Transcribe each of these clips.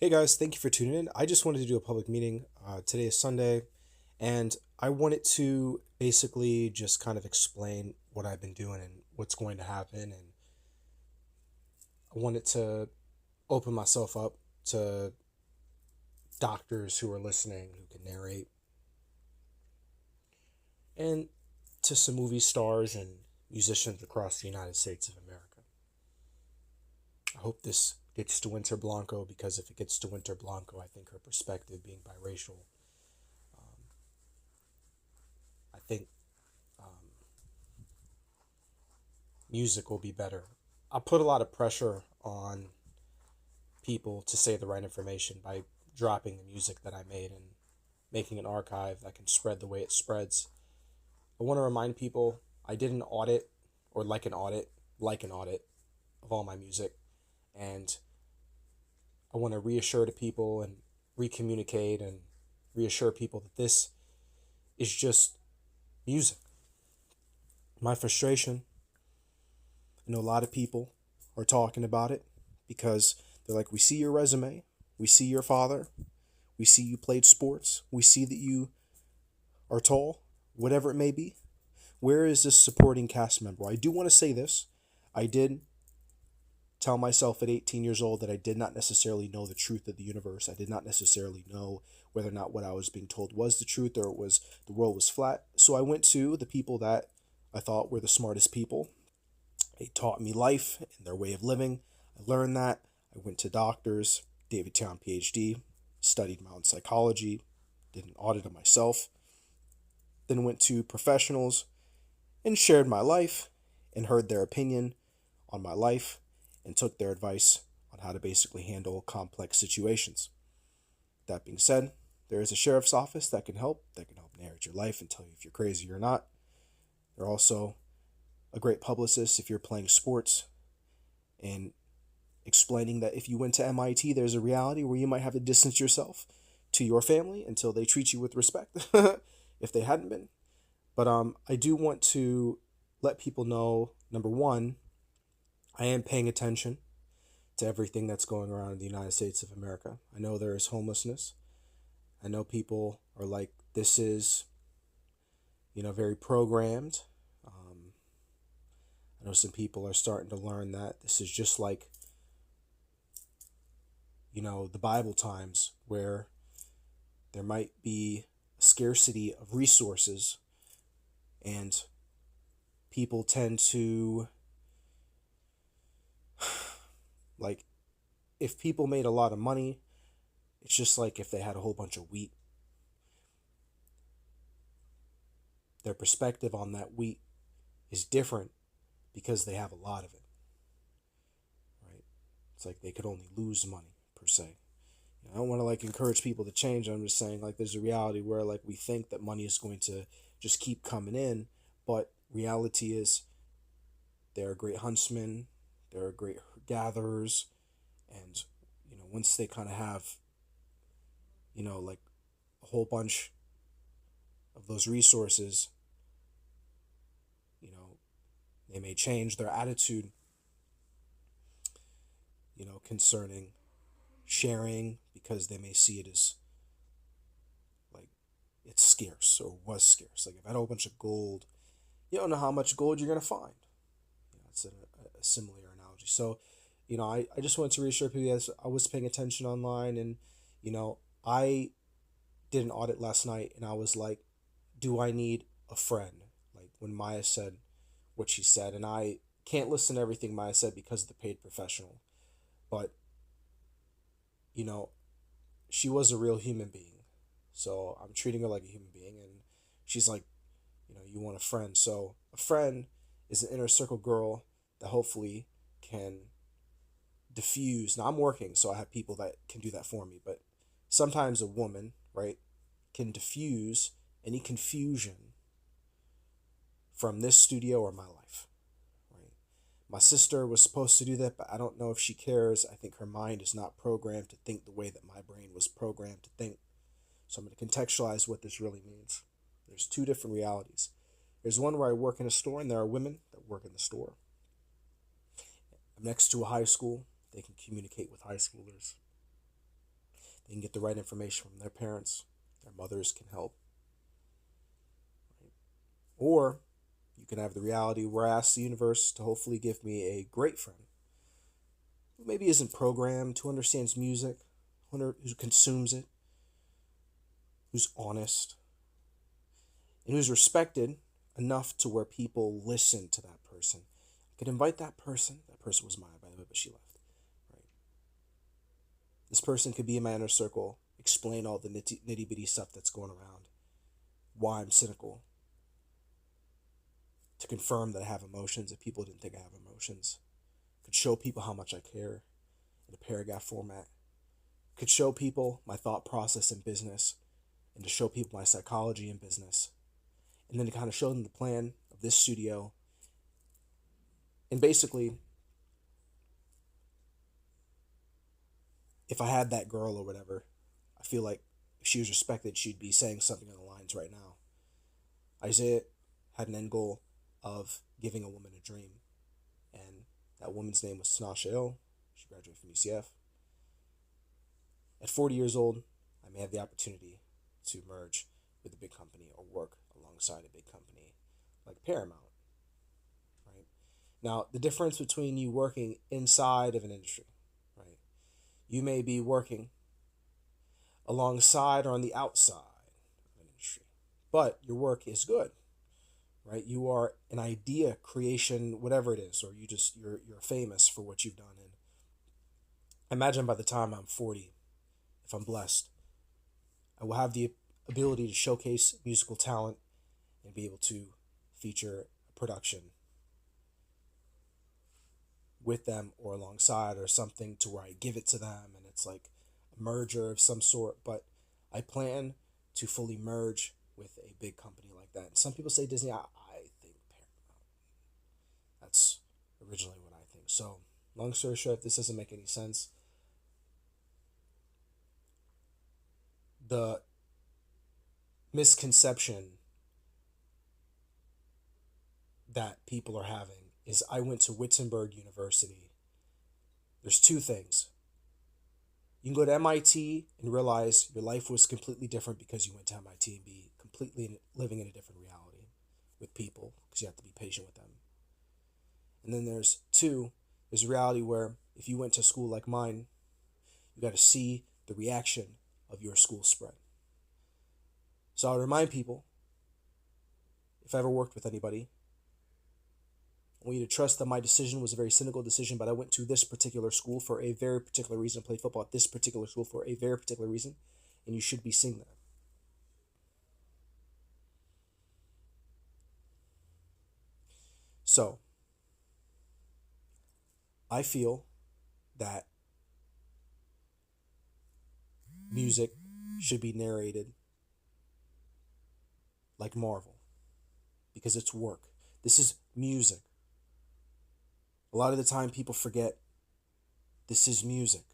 Hey guys, thank you for tuning in. I just wanted to do a public meeting. Today is Sunday, and I wanted to basically just kind of explain what I've been doing and what's going to happen. And I wanted to open myself up to doctors who are listening, who can narrate, and to some movie stars and musicians across the United States of America. I hope this gets to Winter Blanco because if it gets to Winter Blanco, I think her perspective, being biracial, I think um, music will be better. I put a lot of pressure on people to say the right information by dropping the music that I made and making an archive that can spread the way it spreads. I want to remind people I did an audit or like an audit of all my music, and I want to reassure to people and recommunicate and reassure people that this is just music. My frustration, I know a lot of people are talking about it because they're like, we see your resume, we see your father, we see you played sports, we see that you are tall, whatever it may be. Where is this supporting cast member? I do want to say this. I did tell myself at 18 years old that I did not necessarily know the truth of the universe. I did not necessarily know whether or not what I was being told was the truth or it was the world was flat. So I went to the people that I thought were the smartest people. They taught me life and their way of living. I learned that. I went to doctors, David Town PhD, studied my own psychology, did an audit of myself, then went to professionals and shared my life and heard their opinion on my life and took their advice on how to basically handle complex situations. That being said, there is a sheriff's office that can help narrate your life and tell you if you're crazy or not. They're also a great publicist if you're playing sports and explaining that if you went to MIT, there's a reality where you might have to distance yourself to your family until they treat you with respect if they hadn't been. But I do want to let people know, number one, I am paying attention to everything that's going around in the United States of America. I know there is homelessness. I know people are like, this is, very programmed. I know some people are starting to learn that this is just like, the Bible times where there might be a scarcity of resources and people tend to, like, if people made a lot of money, it's just like if they had a whole bunch of wheat. Their perspective on that wheat is different because they have a lot of it, right? It's like they could only lose money per se. I don't want to encourage people to change. I'm just saying there's a reality where we think that money is going to just keep coming in, but reality is they're great huntsmen, they're great gatherers, and once they kind of have a whole bunch of those resources, you know, they may change their attitude, concerning sharing because they may see it as like it's scarce or was scarce. Like if I had a whole bunch of gold, you don't know how much gold you're gonna find. It's a similar analogy. So, I just wanted to reassure people that I was paying attention online, and I did an audit last night, and I was like, do I need a friend? Like when Maya said what she said, and I can't listen to everything Maya said because of the paid professional, but you know, she was a real human being. So I'm treating her like a human being, and she's like, you want a friend. So a friend is an inner circle girl that hopefully can diffuse. Now I'm working, so I have people that can do that for me, but sometimes a woman, right, can diffuse any confusion from this studio or my life, right? My sister was supposed to do that, but I don't know if she cares. I think her mind is not programmed to think the way that my brain was programmed to think. So I'm going to contextualize what this really means. There's two different realities. There's one where I work in a store, and there are women that work in the store. I'm next to a high school. They can communicate with high schoolers. They can get the right information from their parents. Their mothers can help. Right? Or you can have the reality where I ask the universe to hopefully give me a great friend who maybe isn't programmed, who understands music, who consumes it, who's honest, and who's respected enough to where people listen to that person. I could invite that person. That person was mine, by the way, but she left. Right. This person could be in my inner circle, explain all the nitty bitty stuff that's going around, why I'm cynical, to confirm that I have emotions if people didn't think I have emotions. Could show people how much I care in a paragraph format. Could show people my thought process in business, and to show people my psychology in business, and then to kind of show them the plan of this studio. And basically, if I had that girl or whatever, I feel like if she was respected, she'd be saying something on the lines right now. Isaiah had an end goal of giving a woman a dream, and that woman's name was Tanasha Ill. She graduated from UCF. At 40 years old, I may have the opportunity to merge with a big company or work alongside a big company like Paramount. Right? Now, the difference between you working inside of an industry, right? You may be working alongside or on the outside of an industry, but your work is good, right? You are an idea creation, whatever it is, or you're famous for what you've done. And imagine by the time I'm 40, if I'm blessed, I will have the ability to showcase musical talent and be able to feature a production with them or alongside or something to where I give it to them and it's like a merger of some sort. But I plan to fully merge with a big company like that. And some people say Disney. I think Paramount. That's originally what I think. So long story short, if this doesn't make any sense, the misconception that people are having is I went to Wittenberg University. There's two things. You can go to MIT and realize your life was completely different because you went to MIT and be completely living in a different reality with people because you have to be patient with them. And then there's a reality where if you went to school like mine, you got to see the reaction of your school spread. So I would remind people, if I ever worked with anybody, I want you to trust that my decision was a very cynical decision, but I went to this particular school for a very particular reason, played football at this particular school for a very particular reason, and you should be seeing that. So, I feel that music should be narrated like Marvel because it's work. This is music. A lot of the time people forget this is music.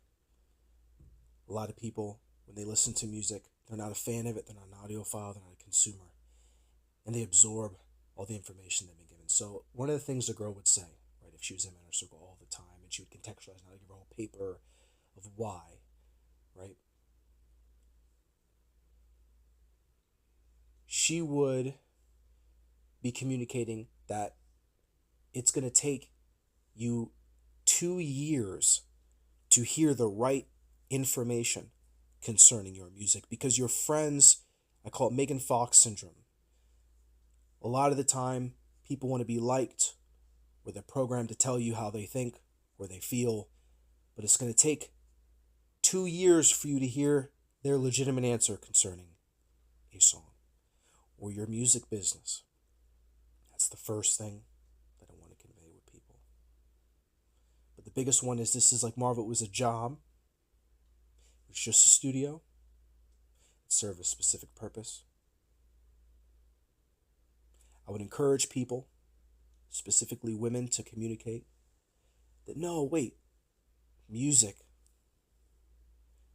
A lot of people, when they listen to music, they're not a fan of it, they're not an audiophile, they're not a consumer. And they absorb all the information they've been given. So one of the things a girl would say, right, if she was in my inner circle all the time, and she would contextualize, not give her whole paper of why, right? She would be communicating that it's going to take you 2 years to hear the right information concerning your music because your friends, I call it Megan Fox syndrome. A lot of the time, people want to be liked or they're programmed to tell you how they think or they feel, but it's going to take 2 years for you to hear their legitimate answer concerning a song or your music business. That's the first thing that I want to convey with people. But the biggest one is this is like Marvel. It was a job. It was just a studio. It served a specific purpose. I would encourage people, specifically women, to communicate that no, wait, music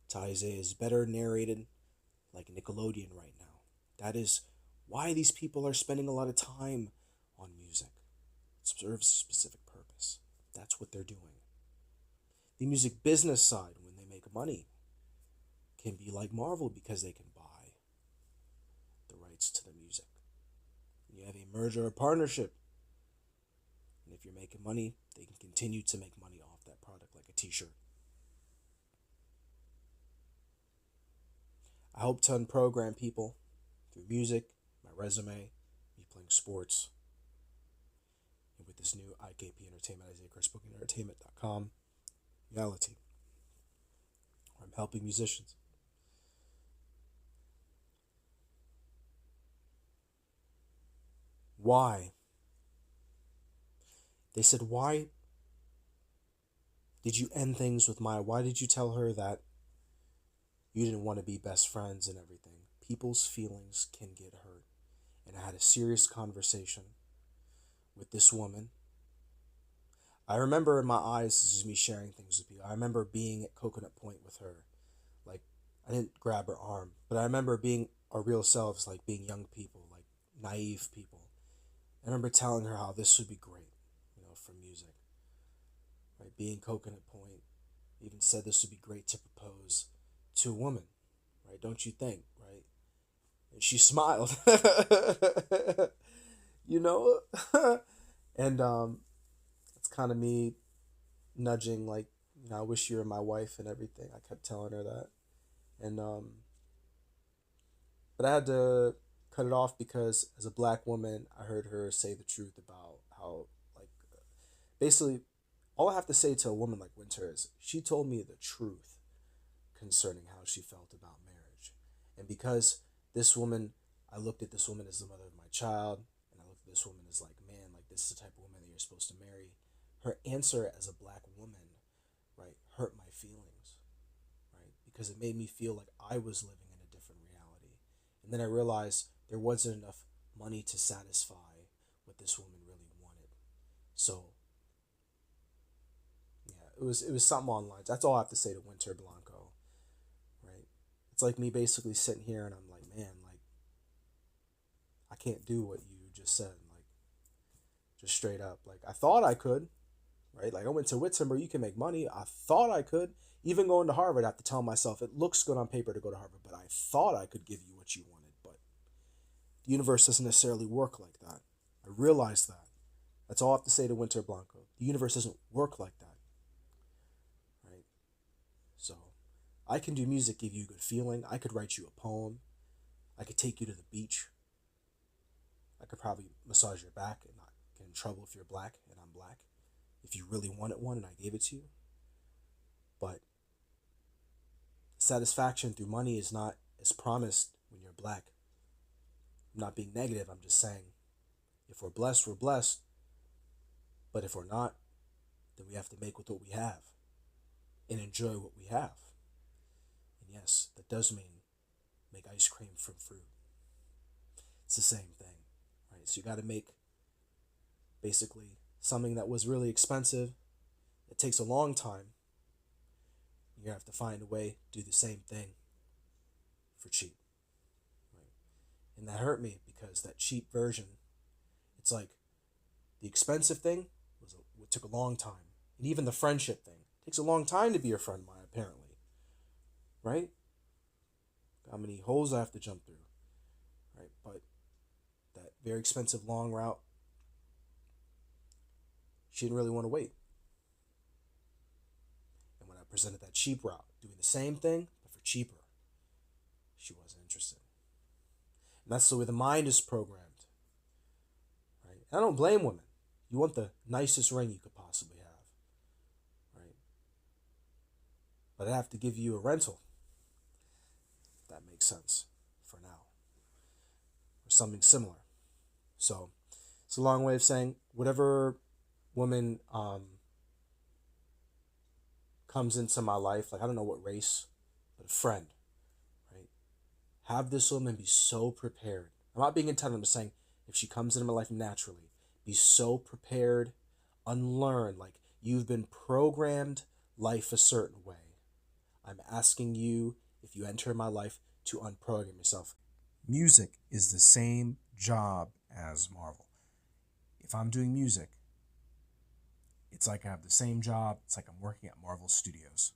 to Isaiah is better narrated like Nickelodeon right now. That is why these people are spending a lot of time on music. It serves a specific purpose. That's what they're doing. The music business side, when they make money, can be like Marvel because they can buy the rights to the music. You have a merger or partnership. And if you're making money, they can continue to make money off that product like a t-shirt. I hope to unprogram people through music, my resume, me playing sports, and with this new IKP Entertainment, IsaiahChrisBookingentertainment.com reality. I'm helping musicians. Why? They said, why did you end things with Maya? Why did you tell her that you didn't want to be best friends and everything? People's feelings can get hurt. And I had a serious conversation with this woman. I remember in my eyes, this is me sharing things with you. I remember being at Coconut Point with her. Like, I didn't grab her arm, but I remember being our real selves, like being young people, like naive people. I remember telling her how this would be great, for music. Right, being Coconut Point, even said this would be great to propose to a woman, right? Don't you think, right? And she smiled, and it's kind of me nudging, like, I wish you were my wife and everything. I kept telling her that, and but I had to cut it off because as a black woman, I heard her say the truth about how, like, basically, all I have to say to a woman like Winter is she told me the truth concerning how she felt about marriage. And because I looked at this woman as the mother of my child, and I looked at this woman as like, man, like this is the type of woman that you're supposed to marry. Her answer as a black woman, right, hurt my feelings, right? Because it made me feel like I was living in a different reality. And then I realized there wasn't enough money to satisfy what this woman really wanted. So yeah, it was something online. That's all I have to say to Winter Blanco, right? It's like me basically sitting here and I'm like, man, like I can't do what you just said, like just straight up. Like I thought I could, right? Like I went to Wittenberg, you can make money. I thought I could. Even going to Harvard, I have to tell myself it looks good on paper to go to Harvard, but I thought I could give you what you wanted. But the universe doesn't necessarily work like that. I realize that. That's all I have to say to Winter Blanco. The universe doesn't work like that. Right? So I can do music, give you a good feeling. I could write you a poem. I could take you to the beach. I could probably massage your back and not get in trouble if you're black and I'm black. If you really wanted one and I gave it to you. But satisfaction through money is not as promised when you're black. I'm not being negative. I'm just saying if we're blessed, we're blessed. But if we're not, then we have to make with what we have and enjoy what we have. And yes, that does mean make ice cream from fruit. It's the same thing, right? So you got to make basically something that was really expensive. It takes a long time. You have to find a way to do the same thing for cheap. Right? And that hurt me because that cheap version, it's like the expensive thing took a long time. And even the friendship thing takes a long time to be your friend, Maya, apparently. Right? How many holes I have to jump through. Right? But that very expensive long route, she didn't really want to wait. And when I presented that cheap route, doing the same thing, but for cheaper, she wasn't interested. And that's the way the mind is programmed. Right? And I don't blame women. You want the nicest ring you could possibly have. Right? But I have to give you a rental. If that makes sense for now. Or something similar. So it's a long way of saying whatever woman comes into my life, like I don't know what race, but a friend, right? Have this woman be so prepared. I'm not being entitled, I'm just saying if she comes into my life naturally, be so prepared, unlearn, like you've been programmed life a certain way. I'm asking you, if you enter my life, to unprogram yourself. Music is the same job as Marvel. If I'm doing music, it's like I have the same job. It's like I'm working at Marvel Studios.